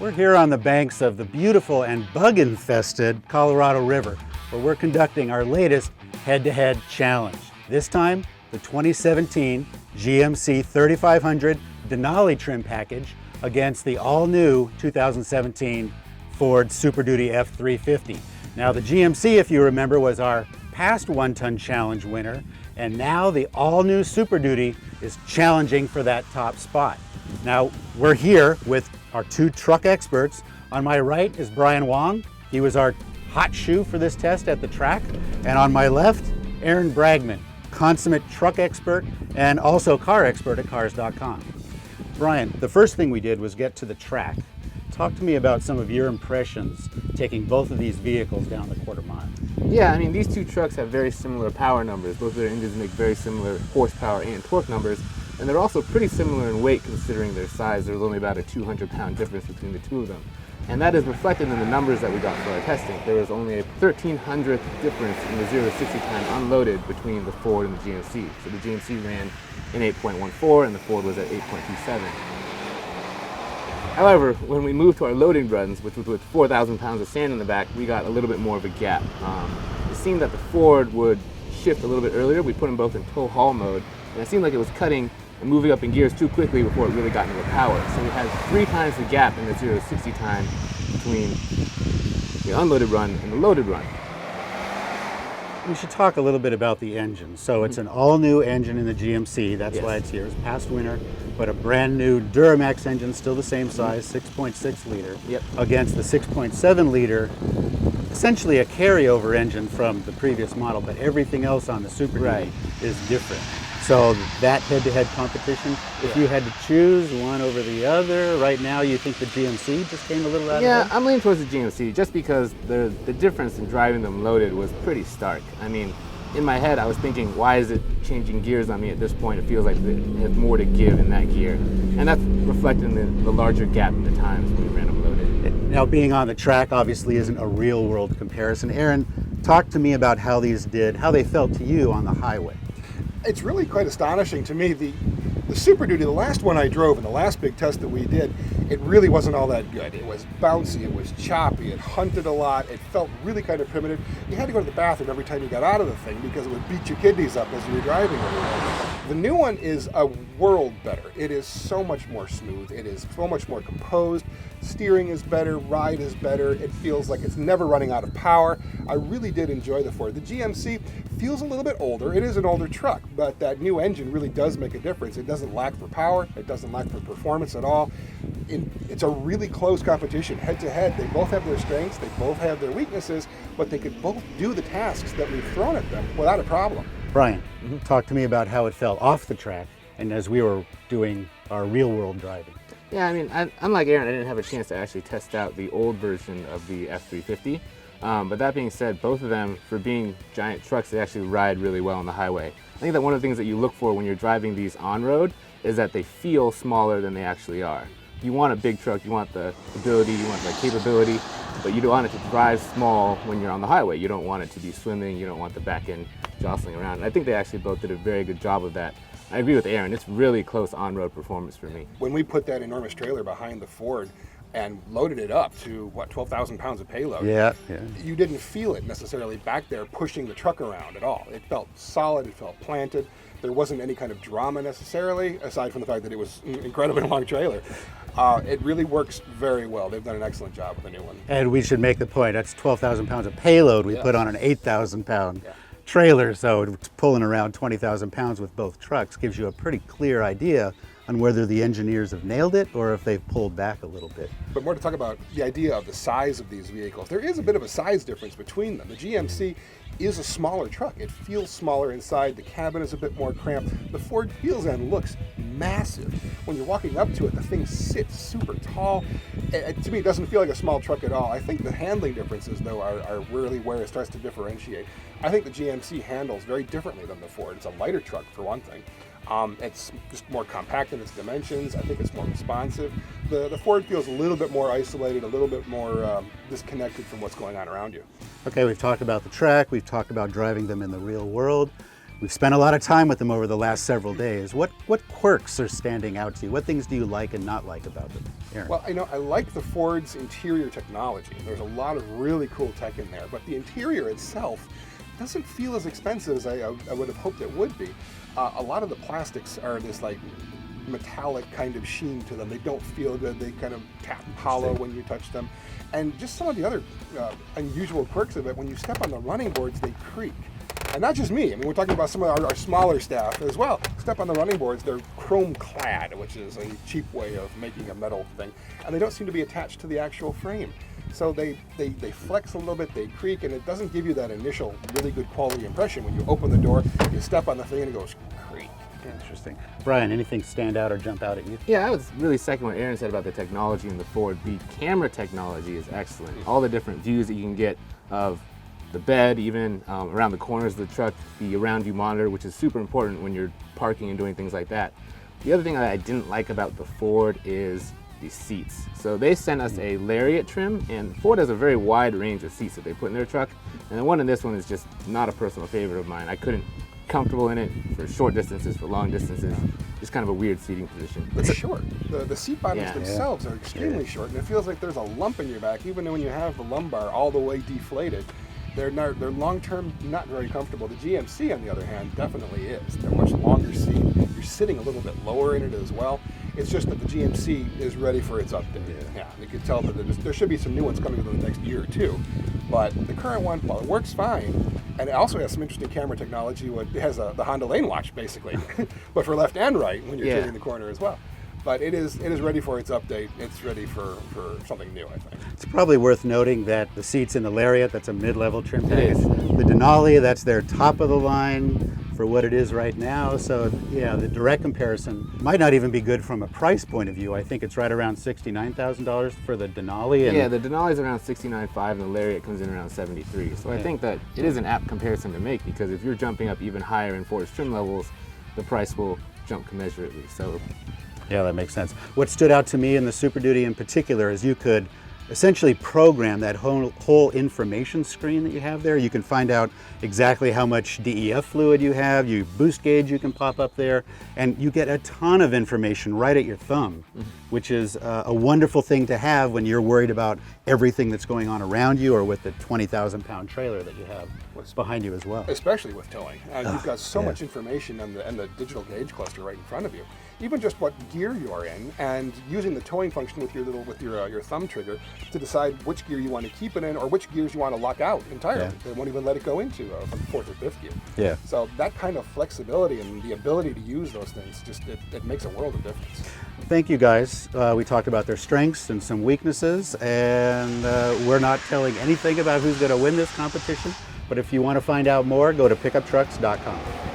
We're here on the banks of the beautiful and bug-infested Colorado River, where we're conducting our latest head-to-head challenge. This time, the 2017 GMC 3500 Denali trim package against the all-new 2017 Ford Super Duty F350. Now, the GMC, if you remember, was our past one-ton challenge winner, and now the all-new Super Duty is challenging for that top spot. Now, we're here with our two truck experts. On my right is Brian Wong. He was our hot shoe for this test at the track. And on my left, Aaron Bragman, consummate truck expert and also car expert at Cars.com. Brian, the first thing we did was get to the track. Talk to me about some of your impressions taking both of these vehicles down the quarter mile. Yeah, I mean, these two trucks have very similar power numbers. Both of their engines make very similar horsepower and torque numbers. And they're also pretty similar in weight considering their size. There's only about a 200-pound difference between the two of them. And that is reflected in the numbers that we got for our testing. There was only a 1/1300th difference in the 0 to 60 time unloaded between the Ford and the GMC. So the GMC ran in 8.14 and the Ford was at 8.27. However, when we moved to our loading runs, which was with 4,000 pounds of sand in the back, we got a little bit more of a gap. It seemed that the Ford would shift a little bit earlier. We put them both in tow haul mode, and it seemed like it was cutting and moving up in gears too quickly before it really got into the power. So we had 3 times the gap in the 0 to 60 time between the unloaded run and the loaded run. We should talk a little bit about the engine. So it's an all-new engine in the GMC. That's Yes. why it's here. It's past winner, but a brand new Duramax engine, still the same size, 6.6 liter, Yep. against the 6.7 liter, essentially a carryover engine from the previous model, but everything else on the Super Duty Right. is different. So that head-to-head competition, if you had to choose one over the other, right now you think the GMC just came a little out Yeah, of it? I'm leaning towards the GMC just because the difference in driving them loaded was pretty stark. I mean, in my head I was thinking, why is it changing gears on me at this point? It feels like it has more to give in that gear. And that's reflected in the larger gap in the times when we ran them loaded. Now, being on the track obviously isn't a real-world comparison. Aaron, talk to me about how these did, how they felt to you on the highway. It's really quite astonishing to me. The Super Duty, the last one I drove and the last big test that we did, it really wasn't all that good. It was bouncy, it was choppy, it hunted a lot, it felt really kind of primitive. You had to go to the bathroom every time you got out of the thing because it would beat your kidneys up as you were driving everywhere. The new one is a world better. It is so much more smooth, it is so much more composed, steering is better, ride is better, it feels like it's never running out of power. I really did enjoy the Ford. The GMC feels a little bit older. It is an older truck, but that new engine really does make a difference. It doesn't lack for power, it doesn't lack for performance at all. It's a really close competition, head to head. They both have their strengths, they both have their weaknesses, but they could both do the tasks that we've thrown at them without a problem. Brian, talk to me about how it felt off the track and as we were doing our real-world driving. Yeah, I mean, unlike Aaron, I didn't have a chance to actually test out the old version of the F350. But that being said, both of them, for being giant trucks, they actually ride really well on the highway. I think that one of the things that you look for when you're driving these on-road is that they feel smaller than they actually are. You want a big truck, you want the ability, you want the capability, but you don't want it to drive small when you're on the highway. You don't want it to be swimming, you don't want the back end jostling around. And I think they actually both did a very good job of that. I agree with Aaron, it's really close on-road performance for me. When we put that enormous trailer behind the Ford and loaded it up to, 12,000 pounds of payload, Yeah. you didn't feel it necessarily back there pushing the truck around at all. It felt solid, it felt planted. There wasn't any kind of drama necessarily, aside from the fact that it was an incredibly long trailer. It really works very well. They've done an excellent job with the new one. And we should make the point, that's 12,000 pounds of payload we put on an 8,000 pound trailer, so it's pulling around 20,000 pounds with both trucks gives you a pretty clear idea on whether the engineers have nailed it or if they've pulled back a little bit. But more to talk about the idea of the size of these vehicles. There is a bit of a size difference between them. The GMC is a smaller truck. It feels smaller inside. The cabin is a bit more cramped. The Ford feels and looks massive. When you're walking up to it, the thing sits super tall. To me, it doesn't feel like a small truck at all. I think the handling differences, though, are really where it starts to differentiate. I think the GMC handles very differently than the Ford. It's a lighter truck, for one thing. It's just more compact in its dimensions. I think it's more responsive. The Ford feels a little bit more isolated, a little bit more disconnected from what's going on around you. Okay, we've talked about the track, we've talked about driving them in the real world. We've spent a lot of time with them over the last several days. What quirks are standing out to you? What things do you like and not like about them, Aaron? Well, I like the Ford's interior technology. There's a lot of really cool tech in there, but the interior itself doesn't feel as expensive as I would have hoped it would be. A lot of the plastics are this like metallic kind of sheen to them. They don't feel good. They kind of tap hollow when you touch them. And just some of the other unusual quirks of it, when you step on the running boards, they creak. And not just me. I mean, we're talking about some of our smaller staff as well. Step on the running boards, they're chrome clad, which is a cheap way of making a metal thing. And they don't seem to be attached to the actual frame. So they flex a little bit, they creak, and it doesn't give you that initial really good quality impression. When you open the door, you step on the thing and it goes creak. Interesting. Brian, anything stand out or jump out at you? Yeah, I was really second what Aaron said about the technology in the Ford. The camera technology is excellent. All the different views that you can get of the bed, even around the corners of the truck, the around view monitor, which is super important when you're parking and doing things like that. The other thing that I didn't like about the Ford is the seats. So they sent us a Lariat trim, and Ford has a very wide range of seats that they put in their truck. And the one in this one is just not a personal favorite of mine. I couldn't comfortable in it for short distances, for long distances. Just kind of a weird seating position. It's short. The seat bottoms themselves are extremely short, and it feels like there's a lump in your back, even when you have the lumbar all the way deflated. They're long-term not very comfortable. The GMC, on the other hand, definitely is. They're much longer seat. You're sitting a little bit lower in it as well. It's just that the GMC is ready for its update. Yeah, you can tell that there should be some new ones coming within the next year or two. But the current one, while it works fine, and it also has some interesting camera technology. It has the Honda Lane Watch, basically, but for left and right when you're turning the corner as well. But it is ready for its update. It's ready for something new, I think. It's probably worth noting that the seats in the Lariat, that's a mid-level trim package. It is. The Denali, that's their top of the line for what it is right now. So yeah, the direct comparison might not even be good from a price point of view. I think it's right around $69,000 for the Denali. And yeah, the Denali is around $69,500 and the Lariat comes in around $73,000. So I think that it is an apt comparison to make, because if you're jumping up even higher in Ford's trim levels, the price will jump commensurately. So yeah, that makes sense. What stood out to me in the Super Duty in particular is you could essentially program that whole information screen that you have there. You can find out exactly how much DEF fluid you have, your boost gauge you can pop up there, and you get a ton of information right at your thumb, which is a wonderful thing to have when you're worried about everything that's going on around you, or with the 20,000-pound trailer that you have behind you as well. Especially with towing. You've got so much information and the digital gauge cluster right in front of you. Even just what gear you're in, and using the towing function with your thumb trigger to decide which gear you want to keep it in, or which gears you want to lock out entirely. They won't even let it go into from fourth or fifth gear. Yeah. So that kind of flexibility and the ability to use those things, just it makes a world of difference. Thank you, guys. We talked about their strengths and some weaknesses, and we're not telling anything about who's going to win this competition. But if you want to find out more, go to pickuptrucks.com.